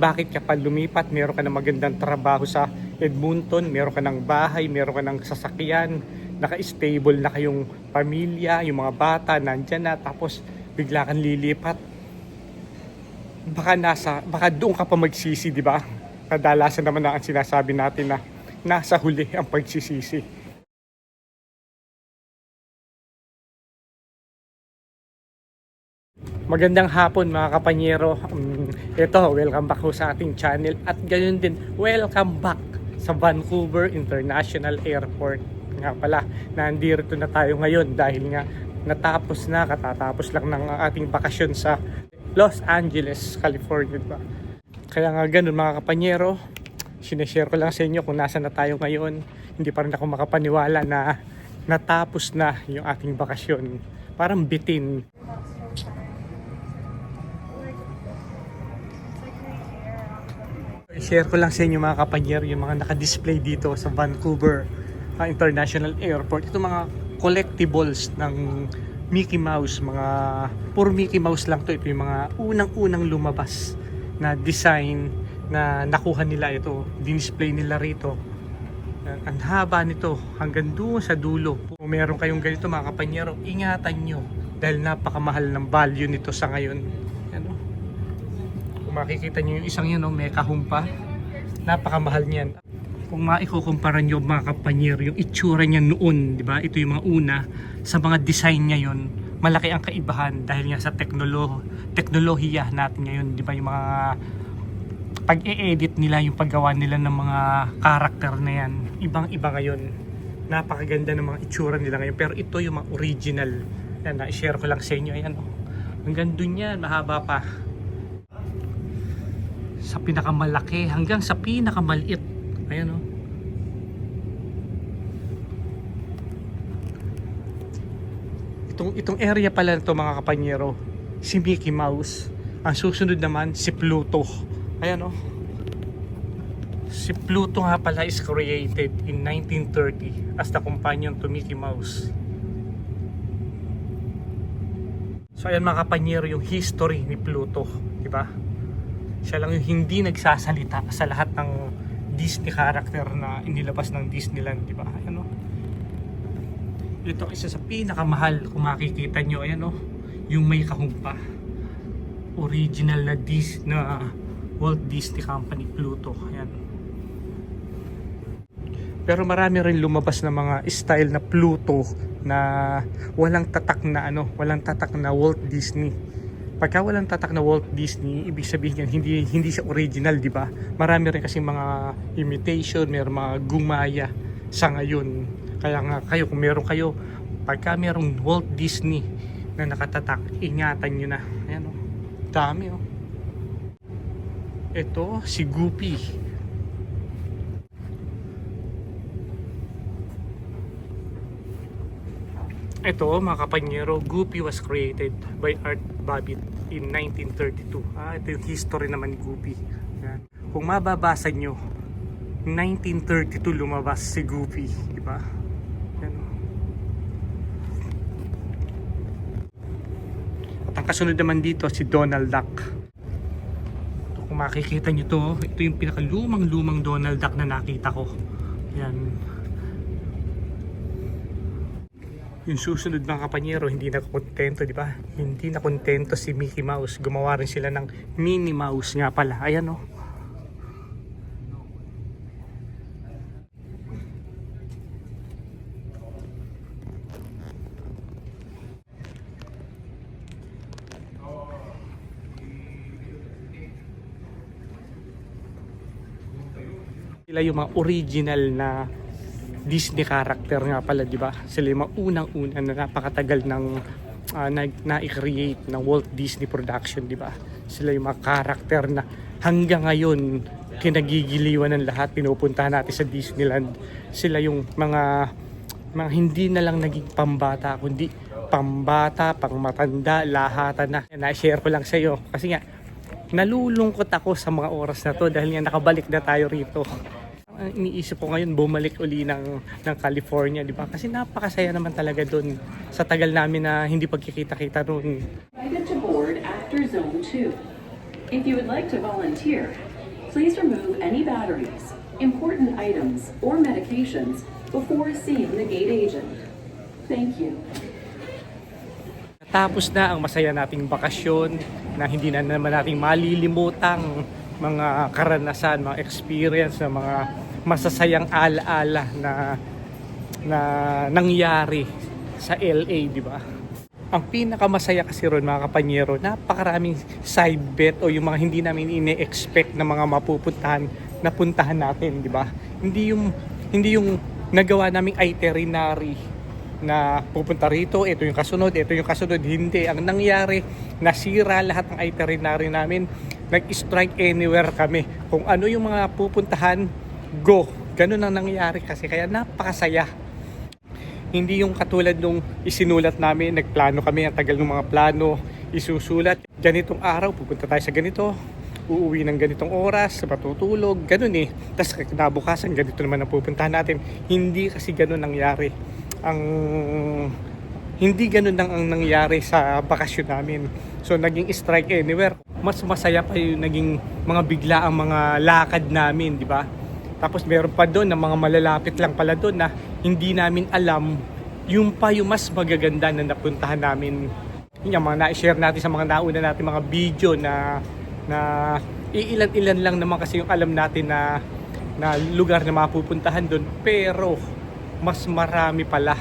Bakit ka pa lumipat? Meron ka ng magandang trabaho sa Edmonton, meron ka ng bahay, meron ka ng sasakyan, naka-stable na kayong pamilya, yung mga bata nandyan na, tapos bigla kang lilipat. Baka doon ka pa magsisi, di ba? Kadalasan naman na ang sinasabi natin na nasa huli ang pagsisisi. Magandang hapon mga kapanyero. Ito, welcome back ho sa ating channel at gayon din, welcome back sa Vancouver International Airport. Nga pala, nandito na tayo ngayon dahil nga katatapos lang ng ating bakasyon sa Los Angeles, California, diba? Kaya nga ganun mga kapanyero, sineshare ko lang sa inyo kung nasa na tayo ngayon. Hindi pa rin ako makapaniwala na natapos na yung ating bakasyon. Parang bitin. Share ko lang sa inyo mga kapanyero yung mga naka-display dito sa Vancouver International Airport. Ito mga collectibles ng Mickey Mouse, puro Mickey Mouse lang to. Ito yung mga unang-unang lumabas na design na nakuha nila, ito, dinisplay nila rito. Ang haba nito hanggang doon sa dulo. Kung meron kayong ganito mga kapanyero, ingatan nyo dahil napakamahal ng value nito sa ngayon. Kung makikita nyo yung isang yun, may kahumpa, napakamahal niyan. Kung maikukumpara nyo mga kapanyero yung itsura niya noon, di ba? Ito yung mga una sa mga design ngayon, malaki ang kaibahan dahil nga sa teknolohiya natin ngayon, di ba? Yung mga pag-e-edit nila, yung paggawa nila ng mga karakter na yan, ibang-iba ngayon. Napakaganda ng mga itsura nila ngayon, pero ito yung mga original. Yan, na-share ko lang sa inyo. Ayan, hanggang dun yan, mahaba pa. Sa pinakamalaki hanggang sa pinakamaliit. Ayan Itong area pala nito mga kapanyero, si Mickey Mouse. Ang susunod naman si Pluto. Ayan Si Pluto nga pala is created in 1930 as the companion to Mickey Mouse. So ayan mga kapanyero yung history ni Pluto, di ba? Siya lang yung hindi nagsasalita sa lahat ng Disney character na inilabas ng Disneyland, di ba? Ayan Ito isa sa pinakamahal kung makikita nyo, ayan yung may kahumpa. Original na Walt Disney Company Pluto, ayan. Pero marami rin lumabas na mga style na Pluto na walang tatak na Walt Disney. Pagka walang tatak na Walt Disney, ibig sabihin yan, hindi siya original, di ba? Marami rin kasi mga imitation, may mga gumaya sa ngayon. Kaya nga kung meron kayo, pagka merong Walt Disney na nakatatak, ingatan nyo na. Ayan dami Ito, si Goofy. Ito mga kapanyero, Goofy was created by Art Babbitt in 1932. Ito yung history naman ni Goofy. Yan. Kung mababasa nyo, 1932 lumabas si Goofy, di ba? Yan. At ang kasunod naman dito si Donald Duck. Ito, kung makikita nyo to, ito yung pinakalumang Donald Duck na nakita ko. Yan. Yung susunod mga kapanyero, hindi na kontento, di ba? Hindi na kontento si Mickey Mouse. Gumawa rin sila ng Minnie Mouse nga pala. Ayan Sila yung mga original na Disney character nga pala, di ba? Sila yung mga unang-una na napakatagal ng na-create ng Walt Disney Production, di ba? Sila yung mga character na hanggang ngayon kinagigiliwan ng lahat, pinupuntahan natin sa Disneyland. Sila yung mga hindi na lang naging pambata, kundi pambata, pangmatanda, lahatan na. Na-share ko lang sa iyo kasi nga nalulungkot ako sa mga oras na to dahil nga nakabalik na tayo rito. Iniisip ko ngayon bumalik uli ng California, di ba? Kasi napakasaya naman talaga doon sa tagal namin na hindi pagkikita-kita doon. Invited to board after zone 2. If you would like to volunteer, please remove any batteries, important items, or medications before seeing the gate agent. Thank you. Tapos na ang masaya nating bakasyon na hindi na naman nating malilimutang mga karanasan, mga experience, na mga masasayang alaala na nangyari sa LA, di ba? Ang pinakamasaya kasi ron mga kapanyero, napakaraming side bet o yung mga hindi namin ine-expect na mga mapupuntahan na puntahan natin, di ba? Hindi yung nagawa naming itinerary na pupunta rito, ito yung kasunod, hindi. Ang nangyari, nasira lahat ng itinerary namin, nag-strike anywhere kami. Kung ano yung mga pupuntahan, go. Ganun ang nangyari kasi, kaya napakasaya. Hindi yung katulad nung isinulat namin, nagplano kami, ang tagal ng mga plano, isusulat. Ganitong araw, pupunta tayo sa ganito, uuwi ng ganitong oras, matutulog, ganun eh. Tapos kinabukasan, ganito naman ang pupuntahan natin. Hindi kasi ganun nangyari. Hindi ganun lang ang nangyari sa bakasyon namin. So naging strike anywhere. Mas masaya pa yung naging mga bigla ang mga lakad namin, di ba? Tapos meron pa doon na mga malalapit lang pala doon na hindi namin alam, yung pa yung mas magaganda na napuntahan namin. Yun yung mga na-share natin sa mga nauna natin mga video na iilan-ilan lang naman kasi yung alam natin na lugar na mapupuntahan doon, pero mas marami pala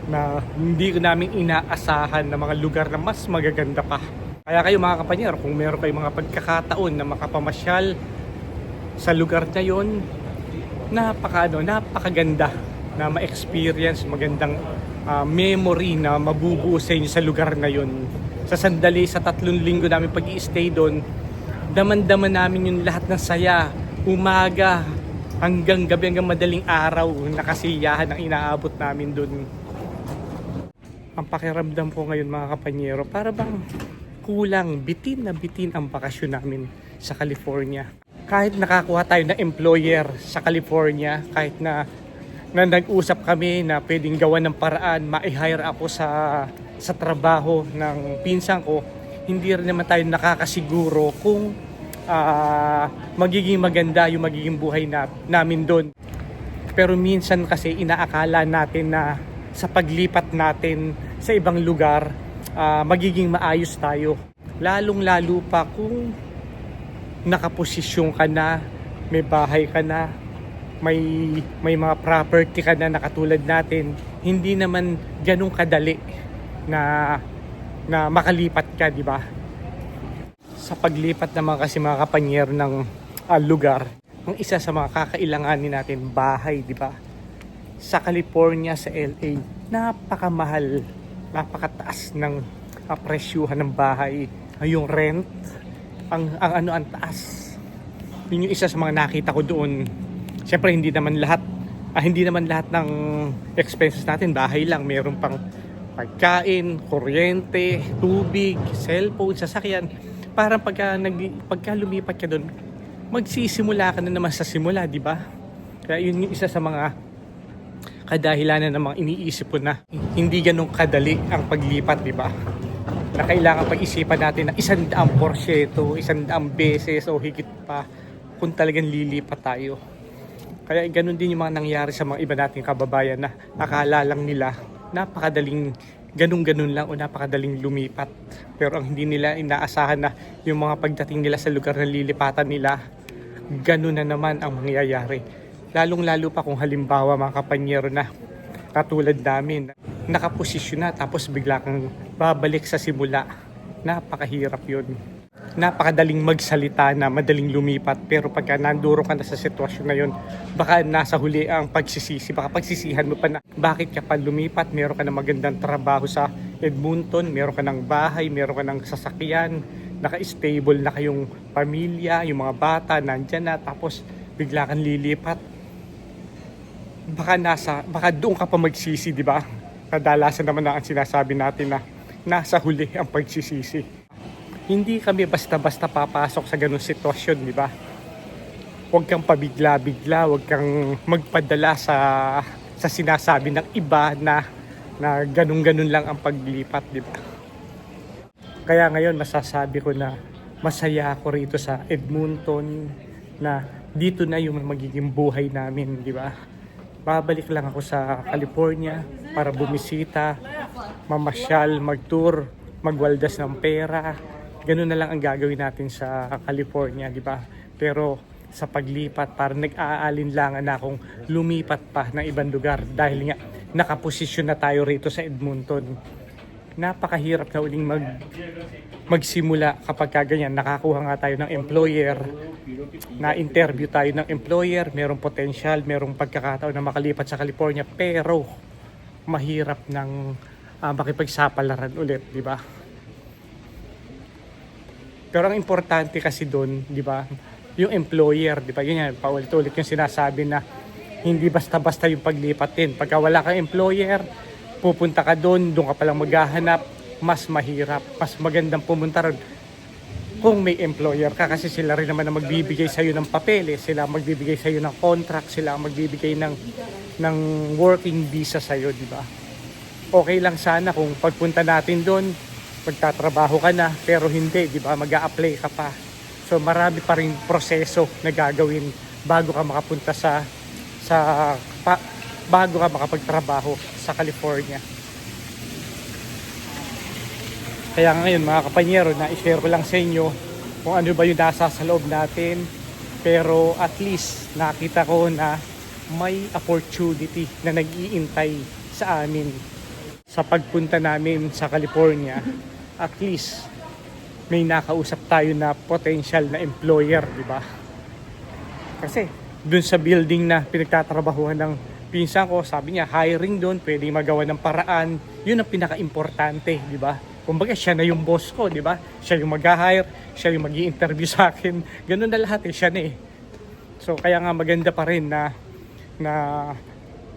na hindi ko namin inaasahan na mga lugar na mas magaganda pa. Kaya kayo mga kapanyero, kung meron kayong mga pagkakataon na makapamasyal sa lugar na yon, napakaganda na ma-experience, magandang memory na mabubuo sa inyo sa lugar na yon. Sa 3 linggo namin pag-i-stay doon, daman-daman namin yung lahat ng saya, umaga hanggang gabi, hanggang madaling araw na kasiyahan ang inaabot namin doon. Ang pakiramdam ko ngayon mga kapanyero, para bang kulang, bitin na bitin ang bakasyon namin sa California. Kahit nakakuha tayo ng employer sa California, kahit na nag-usap kami na pwedeng gawan ng paraan, ma-hire ako sa trabaho ng pinsan ko, hindi rin naman tayo nakakasiguro kung magiging maganda yung magiging buhay namin doon. Pero minsan kasi inaakala natin na sa paglipat natin sa ibang lugar, magiging maayos tayo. Lalong-lalo pa kung nakaposisyon ka na, may bahay ka na, may mga property ka na katulad natin, hindi naman ganun kadali na makalipat ka, di ba? Sa paglipat naman kasi mga kapanyero ng lugar, ang isa sa mga kakailanganin natin, bahay, di ba? Sa California, sa LA, napakamahal, napakataas ng presyuhan ng bahay, yung rent, ang taas. Yun yung isa sa mga nakita ko doon. Siyempre hindi naman lahat ng expenses natin bahay lang, meron pang pagkain, kuryente, tubig, cellphone, sasakyan. Parang pagka lumipat ka doon, magsisimula ka na naman sa simula, di ba? Kaya yun yung isa sa mga kadahilanan ng mga iniisip ko na hindi ganun kadali ang paglipat, di ba? Na kailangan pag-isipan natin na 100%, 100 beses o higit pa kung talagang lilipat tayo. Kaya ganun din yung mga nangyari sa mga iba nating kababayan na akala lang nila napakadaling ganun-ganun lang o napakadaling lumipat. Pero ang hindi nila inaasahan na yung mga pagdating nila sa lugar na lilipatan nila, ganun na naman ang mangyayari. Lalong-lalo pa kung halimbawa mga kapanyero na katulad namin, nakaposisyon na tapos bigla kang babalik sa simula. Napakahirap yun. Napakadaling magsalita na madaling lumipat, pero pagka nanduro ka na sa sitwasyon na yun, baka nasa huli ang pagsisisi, baka pagsisihan mo pa na bakit ka pa lumipat. Meron ka ng magandang trabaho sa Edmonton, meron ka ng bahay, meron ka ng sasakyan, naka-stable na kayong pamilya, yung mga bata nandyan na, tapos bigla kang lilipat. Baka doon ka pa magsisi, di ba? Kadalasan naman na ang sinasabi natin na nasa huli ang pagsisisi. Hindi kami basta-basta papasok sa ganung sitwasyon, di ba? Huwag kang pabigla-bigla, huwag kang magpadala sa sinasabi ng iba na ganun-ganun lang ang paglipat, di ba? Kaya ngayon masasabi ko na masaya ako rito sa Edmonton na dito na yung magiging buhay namin, di ba? Babalik lang ako sa California para bumisita, mamasyal, mag-tour, magwaldas ng pera. Ganun na lang ang gagawin natin sa California, di ba? Pero sa paglipat, parang nag-aalinlangan na akong lumipat pa ng ibang lugar dahil nga nakaposisyon na tayo rito sa Edmonton. Napakahirap na uling magsimula kapag kaganyan. Nakakuha nga tayo ng employer, na-interview tayo ng employer, merong potential, merong pagkakataon na makalipat sa California, pero mahirap ng makipagsapalaran ulit, di ba? Pero ang importante kasi doon, di ba, yung employer, di ba, ganyan, paulit-ulit yung sinasabi na hindi basta-basta yung paglipat din. Pagka wala kang employer, pupunta ka doon ka palang maghahanap, mas mahirap, mas magandang pumunta ron kung may employer ka kasi sila rin naman na magbibigay sa iyo ng papeles, sila magbibigay sa iyo ng contract, sila magbibigay ng working visa sa iyo, di ba? Okay lang sana kung pagpunta natin doon, magtatrabaho ka na, pero hindi, di ba? Mag-a-apply ka pa. So marami pa rin proseso na gagawin bago ka makapunta bago ka makapagtrabaho sa California. Kaya ngayon mga kapanyero, na-share ko lang sa inyo kung ano ba yung nasa sa loob natin. Pero at least nakita ko na may opportunity na nag-iintay sa amin sa pagpunta namin sa California. At least may nakausap tayo na potential na employer, di ba? Kasi dun sa building na pinagtatrabahuhan ng pinsan ko, sabi niya hiring doon, pwede magawa ng paraan. Yun ang pinaka-importante, di ba? Kumbaga siya na yung boss ko, di ba? Siya yung mag-hire, siya yung mag-i-interview sa akin. Ganun na lahat siya na eh. So kaya nga maganda pa rin na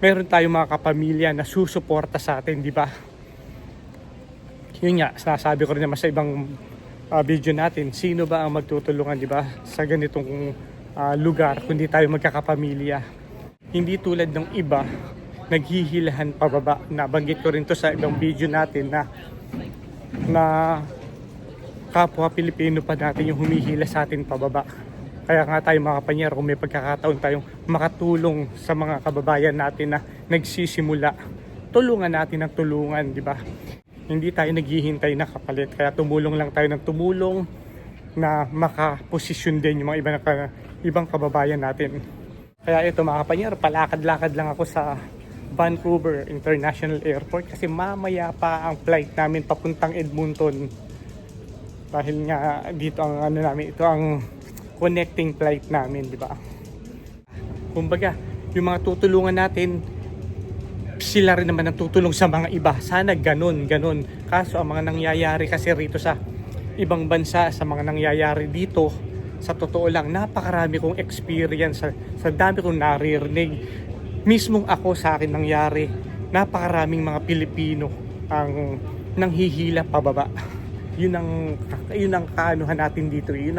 meron tayong mga kapamilya na susuporta sa atin, di ba? Yun nga, sinasabi ko rin naman sa ibang video natin, sino ba ang magtutulungan, di ba? Sa ganitong lugar, kundi tayo magkakapamilya. Hindi tulad ng iba, naghihilahan pababa. Nabanggit ko rin to sa ibang video natin na kapwa Pilipino pa natin yung humihila sa atin pababa. Kaya nga tayo mga kapanyero, kung may pagkakataon tayong makatulong sa mga kababayan natin na nagsisimula, tulungan natin ng tulungan, di ba? Hindi tayo naghihintay na kapalit, kaya tumulong lang tayo ng tumulong na makaposisyon din yung mga ibang kababayan natin. Kaya ito mga kapanyero, palakad-lakad lang ako sa Vancouver International Airport kasi mamaya pa ang flight namin papuntang Edmonton. Dahil nga dito ang ito ang connecting flight namin, di ba? Kumbaga, yung mga tutulungan natin, sila rin naman ang tutulong sa mga iba. Sana ganun. Kaso ang mga nangyayari kasi rito sa ibang bansa, sa mga nangyayari dito, sa totoo lang, napakarami kong experience, sa dami kong naririnig. Mismong ako sa akin nangyari, napakaraming mga Pilipino ang nanghihila pababa. Yun ang kaanuhan natin dito. Yun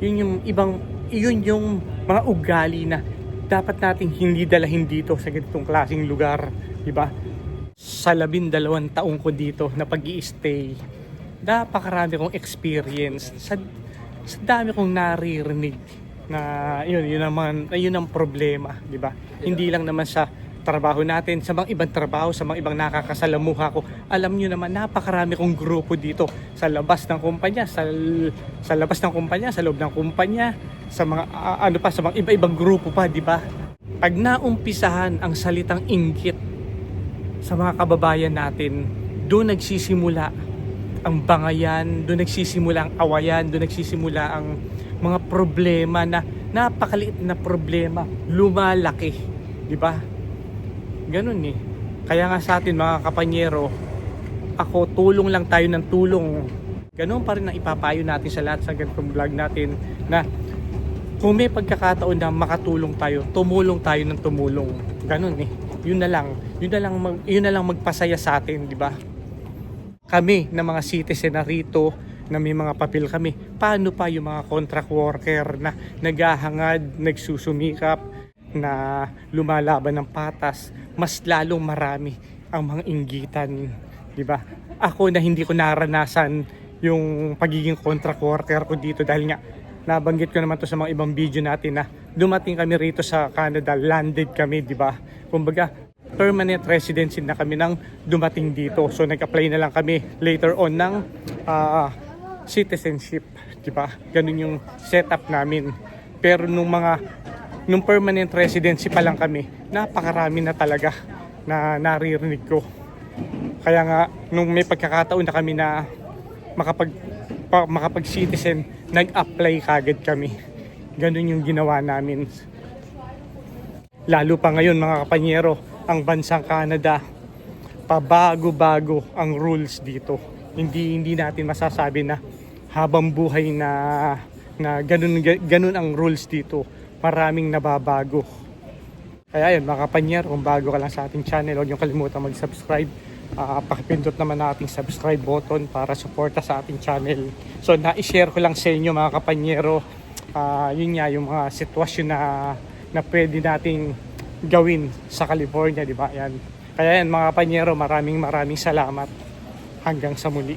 yung mga ugali na dapat nating hindi dalahin dito sa ganitong klaseng lugar, di ba? Sa 12 taong ko dito na pag-i-stay, napakarami kong experience. Sa dami kong naririnig na yun ang problema, di ba? Hindi lang naman sa trabaho natin, sa mga ibang trabaho, sa mga ibang nakakasalamuha ko. Alam niyo naman, napakarami kong grupo dito sa labas ng kumpanya, sa loob ng kumpanya, sa mga sa mga iba-ibang grupo pa, di ba? Pag naumpisahan ang salitang inggit sa mga kababayan natin, doon nagsisimula ang bangayan, doon nagsisimula ang awayan, doon nagsisimula ang mga problema na napakaliit na problema, lumalaki, di ba? Ganun eh. Kaya nga sa atin mga kapanyero, ako, tulong lang tayo ng tulong. Ganun pa rin ang ipapayo natin sa lahat sa ganitong vlog natin na kung may pagkakataon na makatulong tayo, tumulong tayo ng tumulong. Ganun eh. Yun na lang magpasaya sa atin, di ba? Kami na mga citizen na rito, na may mga papel kami, paano pa yung mga contract worker na naghahangad, nagsusumikap, na lumalaban ng patas, mas lalong marami ang mga inggitan, di ba? Ako na hindi ko naranasan yung pagiging contract worker ko dito dahil nga nabanggit ko naman to sa mga ibang video natin na dumating kami rito sa Canada, landed kami, di ba? Kumbaga, permanent residency na kami nang dumating dito. So nag-apply na lang kami later on ng citizenship, di ba? Ganun yung setup namin. Pero nung permanent residency pa lang kami, napakarami na talaga na naririnig ko. Kaya nga, nung may pagkakataon na kami na makapag-citizen, nag-apply kagad kami. Ganun yung ginawa namin. Lalo pa ngayon mga kapanyero, ang bansang Canada, pabago-bago ang rules dito. Hindi natin masasabi na habang buhay na ganun ang rules dito. Maraming nababago. Kaya yun mga kapanyero, kung bago ka lang sa ating channel, huwag niyong kalimutan mag-subscribe. Pakipindot naman ang ating subscribe button para suporta sa ating channel. So na-share ko lang sa inyo mga kapanyero, yun nga yung mga sitwasyon na pwede nating gawin sa California, di ba? Yan. Kaya yan mga kapanyero, maraming salamat. Hanggang sa muli.